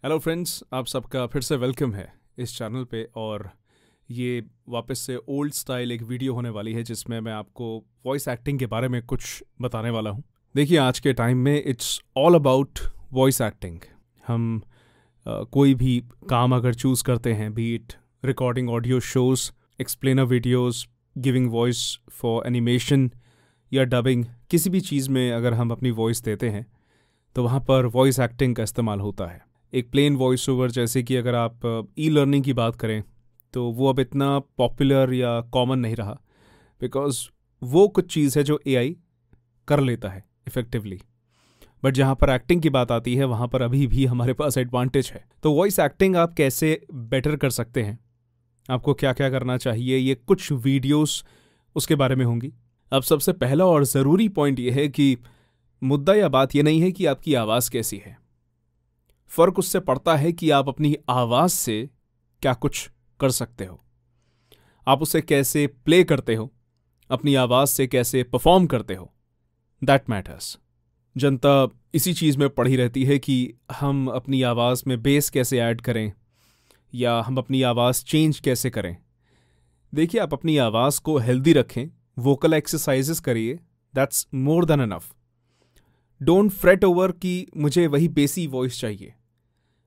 Hello friends, आप सबका फिर से वेलकम है इस चैनल पे। और ये वापस से ओल्ड स्टाइल एक वीडियो होने वाली है जिसमें मैं आपको वॉइस एक्टिंग के बारे में कुछ बताने वाला हूँ। देखिए, आज के टाइम में it's all about voice acting. हम कोई भी काम अगर चूज़ करते हैं, B it recording audio shows, explainer videos, giving voice for animation या डबिंग, किसी भी चीज़ में अगर हम अपनी वॉइस देते हैं तो वहाँ पर वॉइस एक्टिंग का इस्तेमाल होता है। एक प्लेन वॉइस ओवर, जैसे कि अगर आप ई लर्निंग की बात करें तो वो अब इतना पॉपुलर या कॉमन नहीं रहा, बिकॉज वो कुछ चीज़ है जो एआई कर लेता है इफ़ेक्टिवली। बट जहाँ पर एक्टिंग की बात आती है वहाँ पर अभी भी हमारे पास एडवांटेज है। तो वॉइस एक्टिंग आप कैसे बेटर कर सकते हैं, आपको क्या क्या करना चाहिए, ये कुछ वीडियोस उसके बारे में होंगी। अब सबसे पहला और ज़रूरी पॉइंट ये है कि मुद्दा या बात ये नहीं है कि आपकी आवाज़ कैसी है। फ़र्क उससे पड़ता है कि आप अपनी आवाज़ से क्या कुछ कर सकते हो, आप उसे कैसे प्ले करते हो, अपनी आवाज़ से कैसे परफॉर्म करते हो, दैट मैटर्स। जनता इसी चीज़ में पड़ी रहती है कि हम अपनी आवाज़ में बेस कैसे ऐड करें या हम अपनी आवाज़ चेंज कैसे करें। देखिए, आप अपनी आवाज़ को हेल्दी रखें, वोकल एक्सरसाइजेस करिए, that's more than enough. Don't fret over कि मुझे वही बेसी वॉइस चाहिए।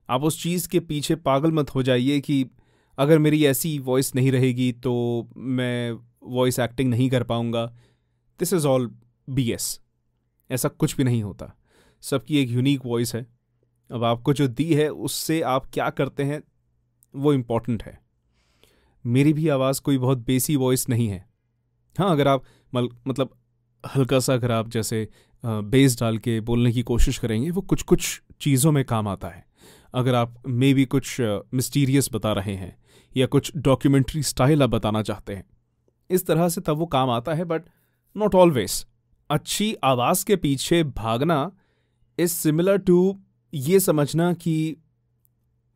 आप उस चीज़ के पीछे पागल मत हो जाइए कि अगर मेरी ऐसी वॉइस नहीं रहेगी तो मैं वॉइस एक्टिंग नहीं कर पाऊँगा। This is all BS। ऐसा कुछ भी नहीं होता। सबकी एक यूनिक वॉइस है। अब आपको जो दी है उससे आप क्या करते हैं वो इम्पॉर्टेंट है। मेरी भी आवाज़ कोई बहुत बेसी वॉइस नहीं है। हाँ, अगर आप मतलब हल्का सा अगर आप जैसे बेस डाल के बोलने की कोशिश करेंगे, वो कुछ कुछ चीज़ों में काम आता है। अगर आप मे बी कुछ मिस्टीरियस बता रहे हैं या कुछ डॉक्यूमेंट्री स्टाइल आप बताना चाहते हैं, इस तरह से तब वो काम आता है, बट नॉट ऑलवेज। अच्छी आवाज़ के पीछे भागना इज सिमिलर टू ये समझना कि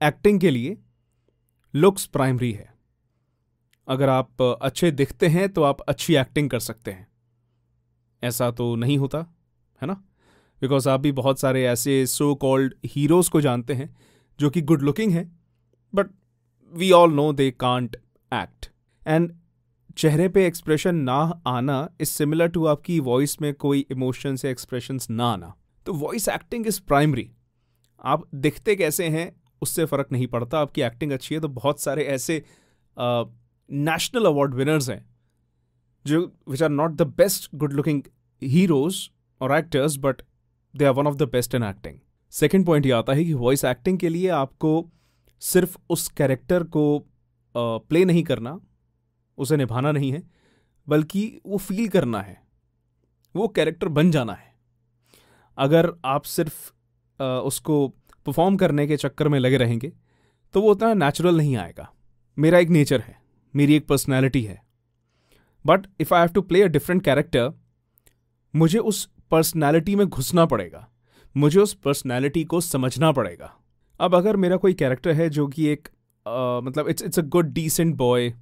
एक्टिंग के लिए लुक्स प्राइमरी है। अगर आप अच्छे दिखते हैं तो आप अच्छी एक्टिंग कर सकते हैं, ऐसा तो नहीं होता है ना। बिकॉज आप भी बहुत सारे ऐसे सो कॉल्ड हीरोज़ को जानते हैं जो कि गुड लुकिंग है, but we all know they can't act. And चेहरे पे एक्सप्रेशन ना आना इज सिमिलर टू आपकी वॉइस में कोई इमोशंस या एक्सप्रेशंस ना आना। तो वॉइस एक्टिंग इज प्राइमरी। आप दिखते कैसे हैं उससे फ़र्क नहीं पड़ता। आपकी एक्टिंग अच्छी है तो बहुत सारे ऐसे नेशनल अवार्ड विनर्स हैं जो which are not the best good looking heroes और actors, but they are one of the best in acting. Second point ये आता है कि वॉइस एक्टिंग के लिए आपको सिर्फ उस कैरेक्टर को प्ले नहीं करना, उसे निभाना नहीं है, बल्कि वो फील करना है, वो कैरेक्टर बन जाना है। अगर आप सिर्फ उसको परफॉर्म करने के चक्कर में लगे रहेंगे तो वो उतना नेचुरल नहीं आएगा। मेरा एक नेचर है, मेरी एक पर्सनैलिटी है, but if I have to play a different character, मुझे उस पर्सनैलिटी में घुसना पड़ेगा, मुझे उस पर्सनैलिटी को समझना पड़ेगा। अब अगर मेरा कोई कैरेक्टर है जो कि एक मतलब it's a good decent boy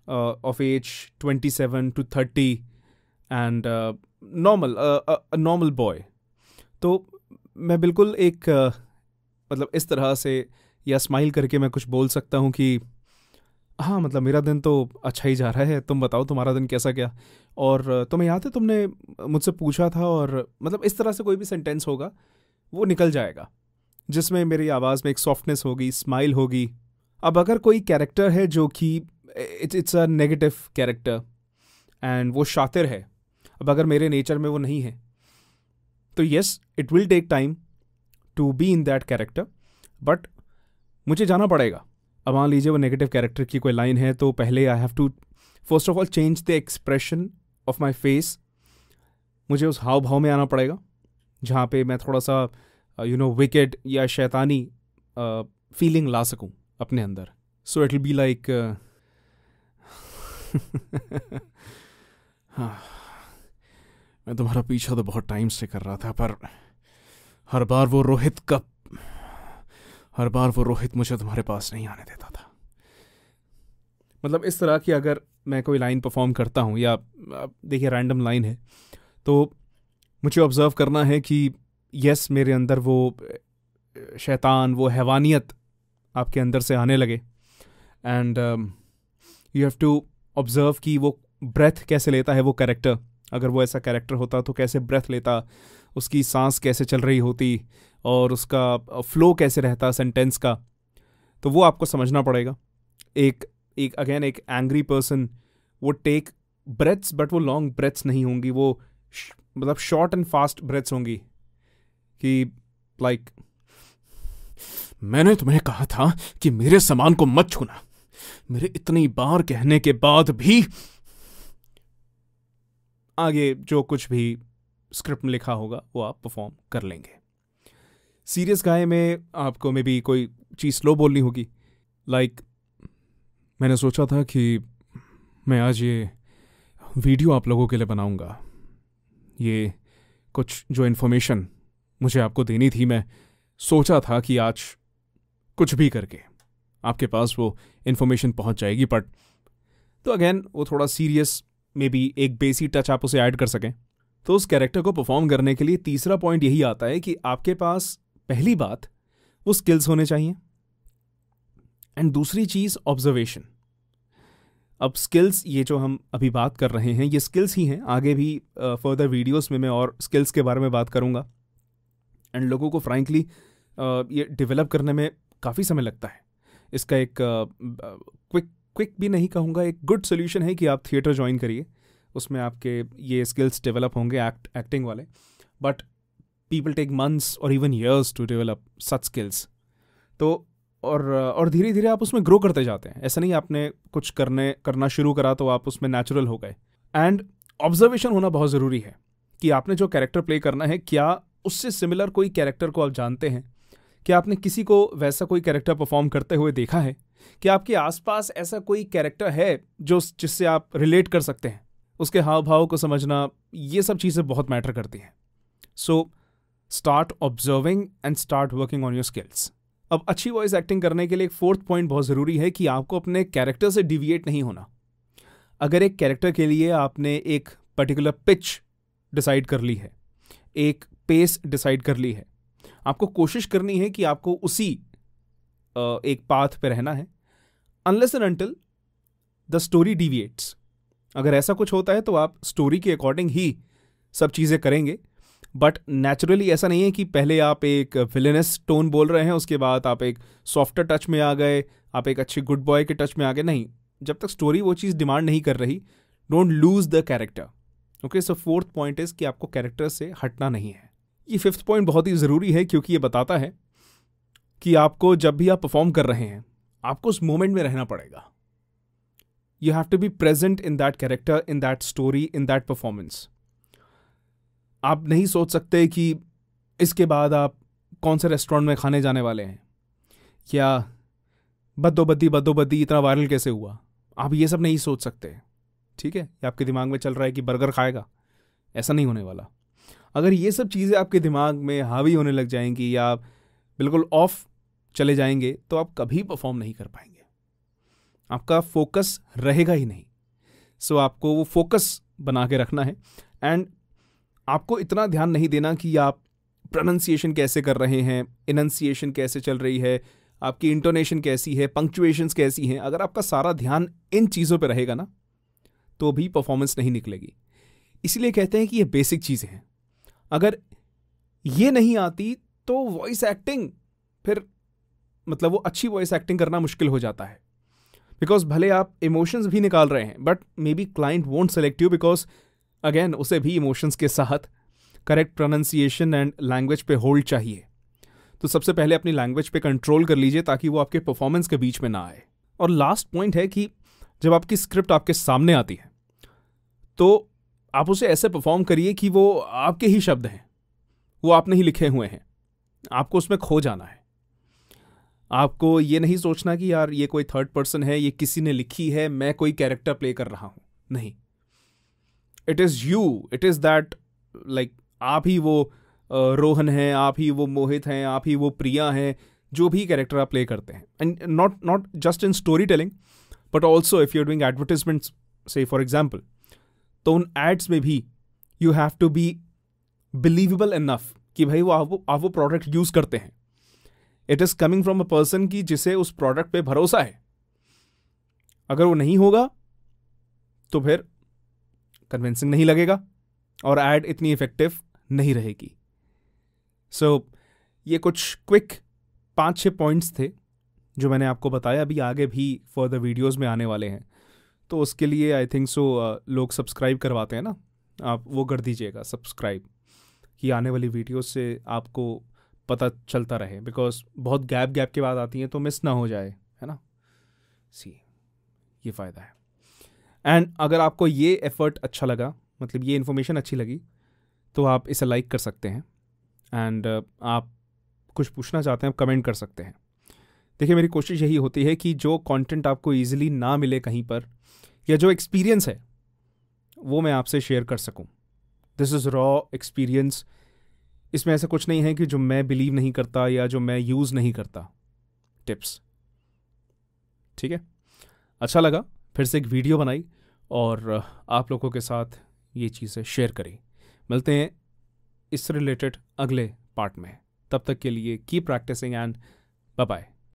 of age 27 to 30 and normal boy, तो मैं बिल्कुल एक मतलब इस तरह से या स्माइल करके मैं कुछ बोल सकता हूँ कि हाँ, मतलब मेरा दिन तो अच्छा ही जा रहा है, तुम बताओ तुम्हारा दिन कैसा गया, और तुम्हें याद है तुमने मुझसे पूछा था, और मतलब इस तरह से कोई भी सेंटेंस होगा वो निकल जाएगा जिसमें मेरी आवाज़ में एक सॉफ्टनेस होगी, स्माइल होगी। अब अगर कोई कैरेक्टर है जो कि it's a negative character and वो शातिर है, अब अगर मेरे नेचर में वो नहीं है तो yes, it will take time to be in that character, but मुझे जाना पड़ेगा। अब मान लीजिए वो नेगेटिव कैरेक्टर की कोई लाइन है तो पहले I have to first of all change the expression of my face. मुझे उस हाव भाव में आना पड़ेगा जहाँ पे मैं थोड़ा सा विकेड या शैतानी फीलिंग ला सकूं अपने अंदर। So it will be like मैं तुम्हारा पीछा तो बहुत टाइम से कर रहा था, पर हर बार वो रोहित मुझे तुम्हारे पास नहीं आने देता था। मतलब इस तरह की अगर मैं कोई लाइन परफॉर्म करता हूँ, या देखिए रैंडम लाइन है, तो मुझे ऑब्ज़र्व करना है कि यस, मेरे अंदर वो शैतान, वो हैवानियत आपके अंदर से आने लगे। And you have to observe कि वो ब्रेथ कैसे लेता है वो कैरेक्टर। अगर वो ऐसा कैरेक्टर होता तो कैसे ब्रेथ लेता, उसकी सांस कैसे चल रही होती और उसका फ्लो कैसे रहता सेंटेंस का, तो वो आपको समझना पड़ेगा। एक एंग्री पर्सन वो टेक ब्रेथ्स, बट वो लॉन्ग ब्रेथ्स नहीं होंगी, वो मतलब शॉर्ट एंड फास्ट ब्रेथ्स होंगी कि लाइक मैंने तुम्हें कहा था कि मेरे सामान को मत छूना, मेरे इतनी बार कहने के बाद भी। आगे जो कुछ भी स्क्रिप्ट में लिखा होगा वो आप परफॉर्म कर लेंगे। सीरियस गाय में आपको मे बी कोई चीज़ स्लो बोलनी होगी। लाइक मैंने सोचा था कि मैं आज ये वीडियो आप लोगों के लिए बनाऊंगा, ये कुछ जो इन्फॉर्मेशन मुझे आपको देनी थी, मैं सोचा था कि आज कुछ भी करके आपके पास वो इन्फॉर्मेशन पहुंच जाएगी। बट तो अगेन वो थोड़ा सीरियस, मे बी एक बेसिक टच आप उसे ऐड कर सकें। तो उस कैरेक्टर को परफॉर्म करने के लिए तीसरा पॉइंट यही आता है कि आपके पास पहली बात वो स्किल्स होने चाहिए, एंड दूसरी चीज़ ऑब्जर्वेशन। अब स्किल्स, ये जो हम अभी बात कर रहे हैं ये स्किल्स ही हैं। आगे भी फर्दर वीडियोस में मैं और स्किल्स के बारे में बात करूंगा। एंड लोगों को फ्रैंकली ये डेवलप करने में काफ़ी समय लगता है। इसका एक क्विक भी नहीं कहूँगा, एक गुड सोल्यूशन है कि आप थिएटर ज्वाइन करिए, उसमें आपके ये स्किल्स डेवलप होंगे एक्टिंग वाले। बट पीपल टेक मंथ्स और even years to develop such skills. तो और धीरे धीरे आप उसमें ग्रो करते जाते हैं। ऐसा नहीं आपने कुछ करना शुरू करा तो आप उसमें नेचुरल हो गए। एंड ऑब्जर्वेशन होना बहुत ज़रूरी है कि आपने जो कैरेक्टर प्ले करना है, क्या उससे सिमिलर कोई कैरेक्टर को आप जानते हैं? क्या आपने किसी को वैसा कोई कैरेक्टर परफॉर्म करते हुए देखा है? क्या आपके आसपास ऐसा कोई कैरेक्टर है जिससे आप रिलेट कर सकते हैं? उसके हाव भाव को समझना, ये सब चीज़ें बहुत मैटर करती हैं। So start observing and start working on your skills. अब अच्छी वॉइस एक्टिंग करने के लिए एक फोर्थ पॉइंट बहुत ज़रूरी है कि आपको अपने कैरेक्टर से डिविएट नहीं होना। अगर एक कैरेक्टर के लिए आपने एक पर्टिकुलर पिच डिसाइड कर ली है, एक पेस डिसाइड कर ली है, आपको कोशिश करनी है कि आपको उसी एक पाथ पे रहना है, unless and until the story deviates. अगर ऐसा कुछ होता है तो आप स्टोरी के अकॉर्डिंग ही सब चीज़ें करेंगे। बट नेचुरली ऐसा नहीं है कि पहले आप एक विलेनस टोन बोल रहे हैं, उसके बाद आप एक सॉफ्टर टच में आ गए, आप एक अच्छे गुड बॉय के टच में आ गए। नहीं, जब तक स्टोरी वो चीज़ डिमांड नहीं कर रही, don't lose the character. Okay, so fourth point is कि आपको कैरेक्टर से हटना नहीं है। ये फिफ्थ पॉइंट बहुत ही ज़रूरी है क्योंकि ये बताता है कि आपको जब भी आप परफॉर्म कर रहे हैं, आपको उस मोमेंट में रहना पड़ेगा। You have to be present in that character, in that story, in that performance. आप नहीं सोच सकते कि इसके बाद आप कौन से रेस्टोरेंट में खाने जाने वाले हैं, या बद्दोबद्दी इतना वायरल कैसे हुआ। आप ये सब नहीं सोच सकते, ठीक है? या आपके दिमाग में चल रहा है कि बर्गर खाएगा, ऐसा नहीं होने वाला। अगर ये सब चीज़ें आपके दिमाग में हावी होने लग जाएंगी या बिल्कुल ऑफ चले जाएंगे तो आप कभी परफॉर्म नहीं कर पाएंगे, आपका फोकस रहेगा ही नहीं। सो आपको वो फोकस बना के रखना है। एंड आपको इतना ध्यान नहीं देना कि आप प्रोनाउंसिएशन कैसे कर रहे हैं, इनंसिएशन कैसे चल रही है, आपकी इंटोनेशन कैसी है, पंक्चुएशंस कैसी हैं। अगर आपका सारा ध्यान इन चीज़ों पे रहेगा ना, तो भी परफॉर्मेंस नहीं निकलेगी। इसीलिए कहते हैं कि ये बेसिक चीज़ें हैं। अगर ये नहीं आती तो वॉइस एक्टिंग फिर मतलब वो अच्छी वॉइस एक्टिंग करना मुश्किल हो जाता है। बिकॉज भले आप इमोशंस भी निकाल रहे हैं, but may be client won't select you, because again उसे भी इमोशंस के साथ करेक्ट प्रोनाउंसिएशन एंड लैंग्वेज पे होल्ड चाहिए। तो सबसे पहले अपनी लैंग्वेज पे कंट्रोल कर लीजिए ताकि वो आपके परफॉर्मेंस के बीच में ना आए। और लास्ट पॉइंट है कि जब आपकी स्क्रिप्ट आपके सामने आती है तो आप उसे ऐसे परफॉर्म करिए कि वो आपके ही शब्द हैं, वो आपने ही लिखे हुए हैं। आपको उसमें खो जाना है। आपको ये नहीं सोचना कि यार ये कोई थर्ड पर्सन है, ये किसी ने लिखी है, मैं कोई कैरेक्टर प्ले कर रहा हूं। नहीं, it is you, it is that, like आप ही वो रोहन हैं, आप ही वो मोहित हैं, आप ही वो प्रिया हैं, जो भी कैरेक्टर आप प्ले करते हैं। And not just in story telling, but also if you are doing advertisements, say for example, तो उन एड्स में भी you have to be believable enough कि भाई आप वो प्रोडक्ट यूज़ करते हैं। It is coming from a person की जिसे उस प्रोडक्ट पे भरोसा है। अगर वो नहीं होगा तो फिर कन्विंसिंग नहीं लगेगा और एड इतनी इफेक्टिव नहीं रहेगी। सो ये कुछ क्विक 5-6 पॉइंट्स थे जो मैंने आपको बताया। अभी आगे भी फर्दर वीडियोस में आने वाले हैं, तो उसके लिए आई थिंक सो लोग सब्सक्राइब करवाते हैं ना, आप वो कर दीजिएगा सब्सक्राइब, कि आने वाली वीडियोस से आपको पता चलता रहे, बिकॉज बहुत गैप के बाद आती हैं तो मिस ना हो जाए, है ना। ये फ़ायदा है। एंड अगर आपको ये एफर्ट अच्छा लगा, मतलब ये इन्फॉर्मेशन अच्छी लगी, तो आप इसे लाइक कर सकते हैं। एंड आप कुछ पूछना चाहते हैं आप कमेंट कर सकते हैं। देखिए, मेरी कोशिश यही होती है कि जो कंटेंट आपको ईजिली ना मिले कहीं पर, या जो एक्सपीरियंस है वो मैं आपसे शेयर कर सकूं। This is raw experience. इसमें ऐसा कुछ नहीं है कि जो मैं बिलीव नहीं करता या जो मैं यूज़ नहीं करता टिप्स। ठीक है, अच्छा लगा, फिर से एक वीडियो बनाई और आप लोगों के साथ ये चीज़ें शेयर करी। मिलते हैं इससे रिलेटेड अगले पार्ट में। तब तक के लिए keep practising and bye bye.